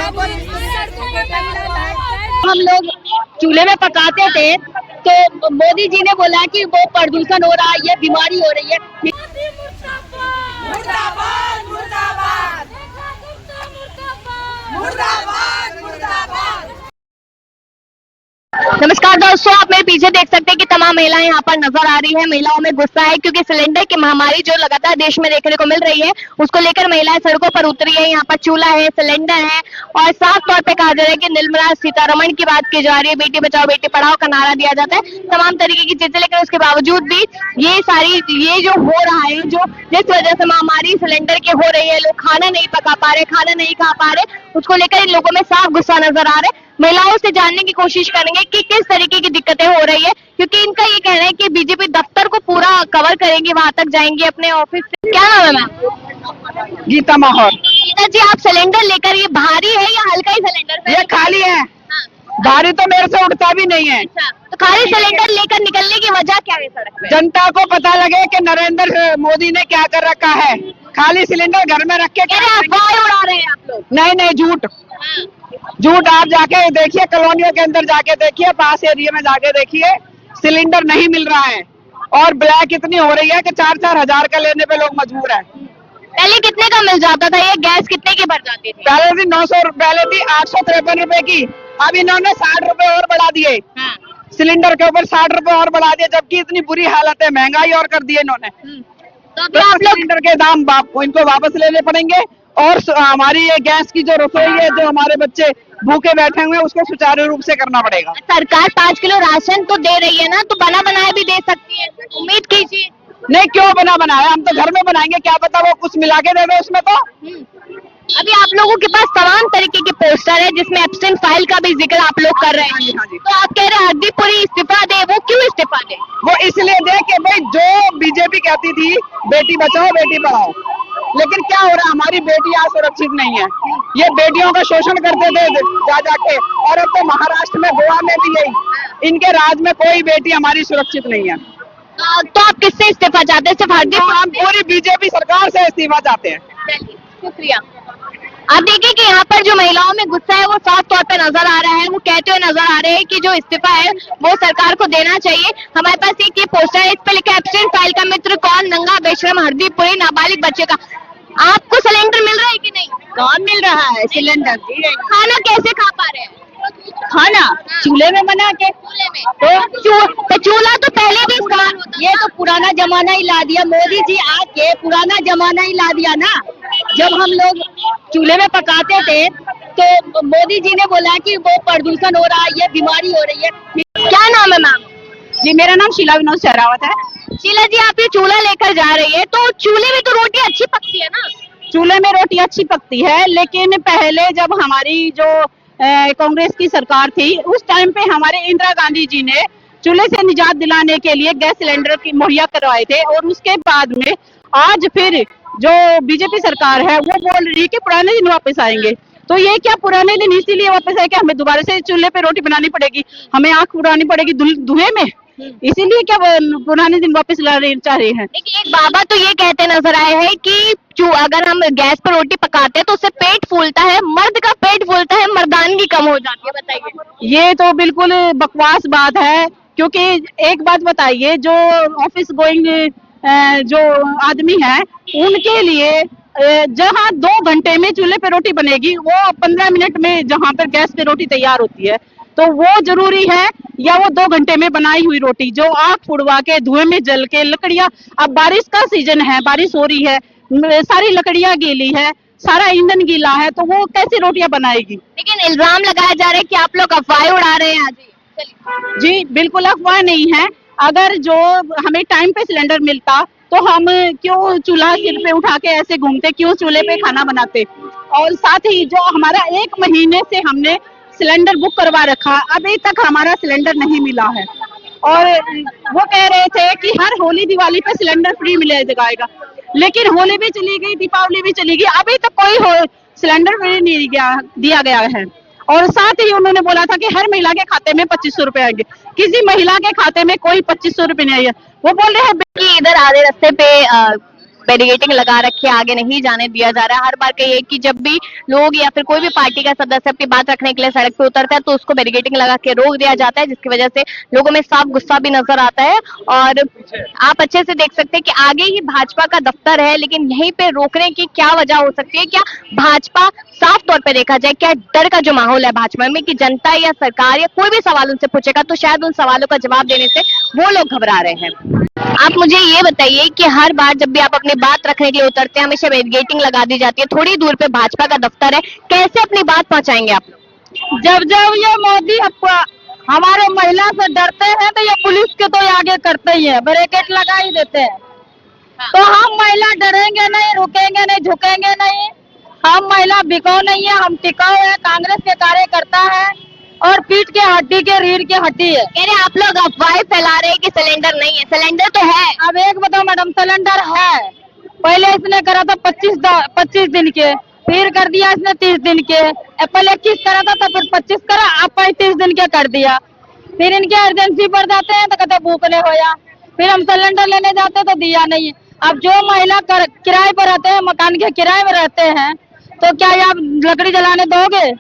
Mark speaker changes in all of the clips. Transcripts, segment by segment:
Speaker 1: हम लोग चूल्हे में पकाते थे तो मोदी जी ने बोला कि वो प्रदूषण हो रहा है, ये बीमारी हो रही है।
Speaker 2: मुर्दाबाद मुर्दाबाद मुर्दाबाद मुर्दाबाद।
Speaker 1: नमस्कार दोस्तों, आप मेरे पीछे देख सकते हैं कि तमाम महिलाएं यहाँ पर नजर आ रही हैं। महिलाओं में गुस्सा है क्योंकि सिलेंडर की महामारी जो लगातार देश में देखने को मिल रही है, उसको लेकर महिलाएं सड़कों पर उतरी है। यहाँ पर चूल्हा है, सिलेंडर है और साफ तौर पे कहा जा रहा है कि निर्मला सीतारमण की बात की जा रही है। बेटी बचाओ बेटी पढ़ाओ का नारा दिया जाता है, तमाम तरीके की चीजें, लेकिन उसके बावजूद भी ये जो हो रहा है, जो जिस वजह से महामारी सिलेंडर की हो रही है, लोग खाना नहीं पका पा रहे, खाना नहीं खा पा रहे, उसको लेकर इन लोगों में साफ गुस्सा नजर आ रहा है। महिलाओं से जानने की कोशिश करेंगे कि किस तरीके की दिक्कतें हो रही है, क्योंकि इनका ये कहना है कि बीजेपी दफ्तर को पूरा कवर करेंगे, वहां तक जाएंगे अपने ऑफिस से। क्या नाम है मैम?
Speaker 3: गीता माहौर।
Speaker 1: गीता जी, आप सिलेंडर लेकर, ये भारी है या हल्का ही सिलेंडर?
Speaker 3: ये खाली है।
Speaker 1: हाँ।
Speaker 3: भारी तो मेरे से उठता भी नहीं है।
Speaker 1: अच्छा, तो खाली सिलेंडर लेकर निकलने की वजह क्या है सड़क पे?
Speaker 3: जनता को पता लगे कि नरेंद्र मोदी ने क्या कर रखा है। खाली सिलेंडर घर में रख के
Speaker 1: अफवाह उड़ा रहे हैं आप लोग।
Speaker 3: नहीं, झूठ
Speaker 1: हाँ।
Speaker 3: झूठ। आप जाके देखिए, कॉलोनियों के अंदर जाके देखिए, पास एरिया में जाके देखिए, सिलेंडर नहीं मिल रहा है और ब्लैक इतनी हो रही है कि 4-4 हजार का लेने पे लोग मजबूर है।
Speaker 1: पहले कितने का मिल जाता था ये गैस? कितने की भर जाती थी?
Speaker 3: पहले थी 900, पहले थी 853 रुपए की। अब इन्होंने 60 रुपए और बढ़ा दिए।
Speaker 1: हाँ।
Speaker 3: सिलेंडर के ऊपर 60 रुपए और बढ़ा दिए, जबकि इतनी बुरी हालत है, महंगाई और कर दी इन्होंने।
Speaker 1: तो अभी आप लोग
Speaker 3: सिलेंडर के दाम इनको वापस लेने पड़ेंगे और हमारी ये गैस की जो रसोई है, जो हमारे बच्चे भूखे बैठे हुए हैं, उसको सुचारू रूप से करना पड़ेगा।
Speaker 1: सरकार 5 किलो राशन तो दे रही है ना, तो बना बनाया भी दे सकती है, उम्मीद कीजिए।
Speaker 3: नहीं, क्यों बना बनाया? हम तो घर में बनाएंगे, क्या पता वो कुछ मिला के दे दे उसमें। तो
Speaker 1: अभी आप लोगों के पास तमाम तरीके के पोस्टर है, जिसमें एब्सेंट फाइल का भी जिक्र आप लोग कर रहे हैं।
Speaker 3: हाँ जी।
Speaker 1: तो आप कह रहे हैं हरदीप पुरी इस्तीफा दे, वो क्यों इस्तीफा दे?
Speaker 3: वो इसलिए दे कि भाई, जो बीजेपी कहती थी बेटी बचाओ बेटी पढ़ाओ, लेकिन क्या हो रहा है, हमारी बेटियां सुरक्षित नहीं है। ये बेटियों का शोषण करते थे जा जाके, और अब तो महाराष्ट्र में, गोवा में भी यही। इनके राज में कोई बेटी हमारी सुरक्षित नहीं है।
Speaker 1: तो आप किससे इस्तीफा चाहते हैं? सिर्फ हरदीप?
Speaker 3: हम पूरी बीजेपी सरकार से इस्तीफा चाहते हैं।
Speaker 1: शुक्रिया। आप देखिए कि यहाँ पर जो महिलाओं में गुस्सा है वो साफ तौर पे नजर आ रहा है। वो कहते हुए नजर आ रहे हैं कि जो इस्तीफा है वो सरकार को देना चाहिए। हमारे पास एक ये पोस्टर है, इस पे लिखा है एब्सेंट फाइल का मित्र कौन, नंगा बेशरम हरदीप पुरी नाबालिग बच्चे का। आपको सिलेंडर मिल रहा है कि नहीं?
Speaker 3: कौन मिल रहा है सिलेंडर?
Speaker 1: खाना कैसे खा पा रहे हैं?
Speaker 3: खाना चूल्हे में बना के।
Speaker 1: तो चूल्हा तो पहले भी इस्तेमाल होता है।
Speaker 3: ये तो पुराना जमाना ही ला दिया मोदी जी, आके पुराना जमाना ही ला दिया ना। जब हम लोग चूल्हे में पकाते थे तो मोदी जी ने बोला कि वो प्रदूषण हो रहा है, ये बीमारी हो रही है।
Speaker 1: क्या नाम है मैम?
Speaker 3: जी, मेरा नाम शीला विनोद सहरावत है।
Speaker 1: शीला जी, आप ये चूल्हा लेकर जा रही है, तो चूल्हे में तो रोटी अच्छी पकती है ना?
Speaker 3: चूल्हे में रोटी अच्छी पकती है, लेकिन पहले जब हमारी जो कांग्रेस की सरकार थी, उस टाइम पे हमारे इंदिरा गांधी जी ने चूल्हे से निजात दिलाने के लिए गैस सिलेंडर की मुहैया करवाए थे। और उसके बाद में आज फिर जो बीजेपी सरकार है वो बोल रही है कि पुराने दिन वापस आएंगे। तो ये क्या पुराने दिन इसीलिए वापस आए कि हमें दोबारा से चूल्हे पे रोटी बनानी पड़ेगी, हमें आंख उड़ानी पड़ेगी धुएं में, इसीलिए क्या पुराने दिन वापस लाने चाह रहे हैं।
Speaker 1: देखिए, एक बाबा तो ये कहते नजर आए हैं कि अगर हम गैस पर रोटी पकाते हैं तो उससे पेट फूलता है, मर्द का पेट फूलता है, मर्दानगी कम हो जाती है। बताइए।
Speaker 3: ये तो बिल्कुल बकवास बात है, क्योंकि एक बात बताइए, जो ऑफिस गोइंग जो आदमी है, उनके लिए जहां 2 घंटे में चूल्हे पे रोटी बनेगी, वो 15 मिनट में जहां पर गैस पे रोटी तैयार होती है, तो वो जरूरी है या वो 2 घंटे में बनाई हुई रोटी जो आग फुड़वा के धुएं में जल के लकड़ियां, अब बारिश का सीजन है, बारिश हो रही है, सारी लकड़ियां गीली है, सारा ईंधन गीला है, तो वो कैसे रोटियां बनाएगी?
Speaker 1: लेकिन इल्जाम लगाया जा रहा है कि आप लोग अफवाहें उड़ा रहे हैं।
Speaker 3: जी, बिल्कुल अफवाह नहीं है। अगर जो हमें टाइम पे सिलेंडर मिलता तो हम क्यों चूल्हा सिर पे उठा के ऐसे घूमते, क्यों चूल्हे पे खाना बनाते? और साथ ही जो हमारा 1 महीने से हमने सिलेंडर बुक करवा रखा, अभी तक हमारा सिलेंडर नहीं मिला है। और वो कह रहे थे कि हर होली दिवाली पे सिलेंडर फ्री मिल जाएगा, लेकिन होली भी चली गई, दीपावली भी चली गई, अभी तक कोई सिलेंडर फ्री नहीं दिया गया है। और साथ ही उन्होंने बोला था कि हर महिला के खाते में 2500 रुपए आएंगे, किसी महिला के खाते में कोई 2500 रुपए नहीं आए। वो बोल रहे हैं
Speaker 1: कि इधर आधे रास्ते पे बैरिकेडिंग लगा रखी है, आगे नहीं जाने दिया जा रहा है। हर बार का ये कि जब भी लोग या फिर कोई भी पार्टी का सदस्य अपनी बात रखने के लिए सड़क पे उतरता है तो उसको बैरिकेडिंग लगा के रोक दिया जाता है, जिसकी वजह से लोगों में साफ गुस्सा भी नजर आता है। और आप अच्छे से देख सकते हैं कि आगे ही भाजपा का दफ्तर है, लेकिन यहीं पे रोकने की क्या वजह हो सकती है? क्या भाजपा, साफ तौर पे देखा जाए, क्या डर का जो माहौल है भाजपा में कि जनता या सरकार या कोई भी सवाल उनसे पूछेगा तो शायद उन सवालों का जवाब देने से वो लोग घबरा रहे हैं? आप मुझे ये बताइए कि हर बार जब भी आप अपनी बात रखने के लिए उतरते हैं हमेशा बैरिकेडिंग लगा दी जाती है, थोड़ी दूर पे भाजपा का दफ्तर है, कैसे अपनी बात पहुंचाएंगे आप?
Speaker 3: जब जब ये मोदी हमारे महिला से डरते हैं तो ये पुलिस के तो आगे करते ही है, बैरिकेड लगा ही देते हैं। तो हम महिला डरेंगे नहीं, रुकेंगे नहीं, झुकेंगे नहीं। हम महिला बिकाऊ नहीं है, हम टिकाऊ है, कांग्रेस के कार्यकर्ता है और पीठ के हड्डी के रीढ़ की हड्डी है।
Speaker 1: कह रहे आप लोग अफवाहें फैला रहे हैं कि सिलेंडर नहीं है, सिलेंडर तो है।
Speaker 3: अब एक बताओ मैडम, सिलेंडर है। पहले इसने करा था 25 दिन के, फिर कर दिया इसने 30 दिन के। पहले 21 करा था तो फिर 25 करा, अब 35 दिन के कर दिया। फिर इनके इमरजेंसी पर जाते हैं तो कहते भूखने होया। फिर हम सिलेंडर लेने जाते तो दिया नहीं। अब जो महिला किराए पर रहते हैं, मकान के किराए में रहते हैं, तो क्या आप लकड़ी जलाने दोगे?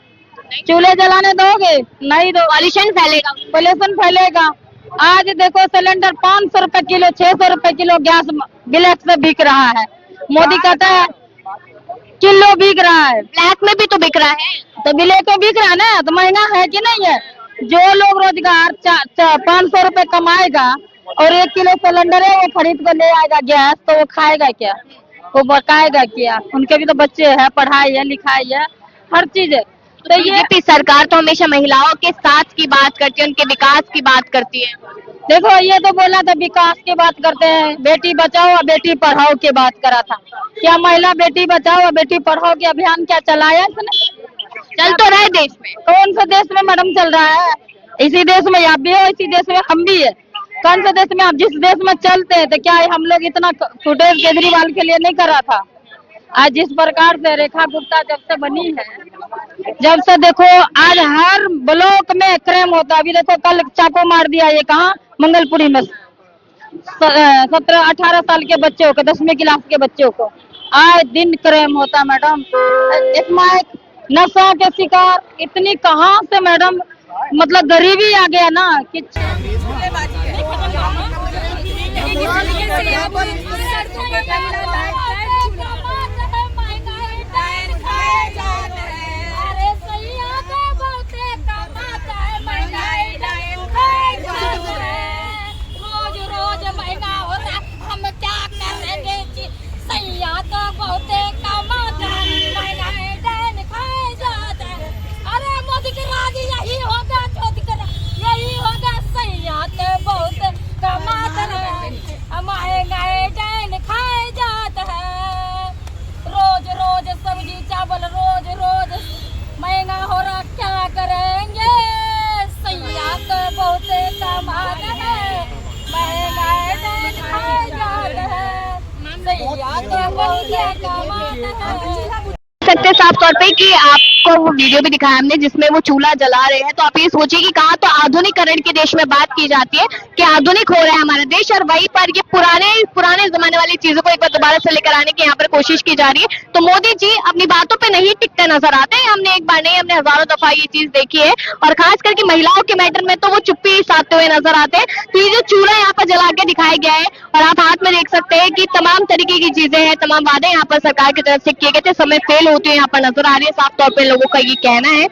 Speaker 3: चूल्हे जलाने दोगे? नहीं दो।
Speaker 1: पॉल्यूशन फैलेगा,
Speaker 3: पॉल्यूशन फैलेगा। आज देखो सिलेंडर 500 रुपए किलो, 600 रुपए किलो गैस ब्लैक से बिक रहा है। मोदी कहता है किलो बिक रहा है,
Speaker 1: ब्लैक में भी तो बिक रहा है।
Speaker 3: तो ब्लैक में बिक रहा है ना, तो महंगा है कि नहीं है? जो लोग रोजगार 500 रुपए कमाएगा और 1 किलो सिलेंडर है वो खरीद कर ले आएगा गैस, तो वो खाएगा क्या? वो पकाएगा क्या? उनके भी तो बच्चे हैं, पढ़ाई है, लिखाई है, हर चीज है।
Speaker 1: तो बीजेपी सरकार तो हमेशा महिलाओं के साथ की बात करती है, उनके विकास की बात करती है।
Speaker 3: देखो ये तो बोला था विकास की बात करते हैं, बेटी बचाओ और बेटी पढ़ाओ की बात करा था। क्या महिला बेटी बचाओ और बेटी पढ़ाओ के अभियान क्या चलाया इसने?
Speaker 1: चल तो रहे देश में।
Speaker 3: कौन सा देश में मैडम चल रहा है? इसी देश में आप भी हो, इसी देश में हम भी है। कौन सा देश में? आप जिस देश में चलते हैं तो क्या हम लोग इतना फुटेज केजरीवाल के लिए नहीं करा था? आज जिस प्रकार से रेखा गुप्ता जब से बनी है, जब से देखो आज हर ब्लॉक में क्राइम होता है। अभी देखो कल चाकू मार दिया, ये कहाँ? मंगलपुरी में 17-18 साल के बच्चों को, 10वीं क्लास के बच्चों को आए दिन क्राइम होता मैडम। इसमें नशा के शिकार इतनी कहाँ से मैडम, मतलब गरीबी आ गया ना कि
Speaker 1: सकते साफ तौर पे कि आपको वो वीडियो भी दिखाया हमने जिसमें वो चूल्हा जला रहे हैं, तो आप ये सोचिए कि कहाँ तो आधुनिकरण के देश में बात की जाती है कि आधुनिक हो रहा है हमारा देश, और वहीं पर ये पुराने जमाने वाली चीजों को एक बार दोबारा से लेकर आने की यहाँ पर कोशिश की जा रही है। तो मोदी जी अपनी बातों पे नहीं टिकते नजर आते हैं। हमने एक बार नहीं, हमने हजारों दफा ये चीज देखी है, और खास करके महिलाओं के मैटर में तो वो चुप्पी साधते हुए नजर आते हैं। तो ये जो चूल्हा यहाँ पर जला के दिखाया गया है, और आप हाथ में देख सकते हैं कि तमाम तरीके की चीजें हैं, तमाम वादे यहाँ पर सरकार की तरफ से किए गए थे, समय फेल होते हुए यहाँ पर नजर आ रही है, साफ तौर पर लोगों का ये कहना है।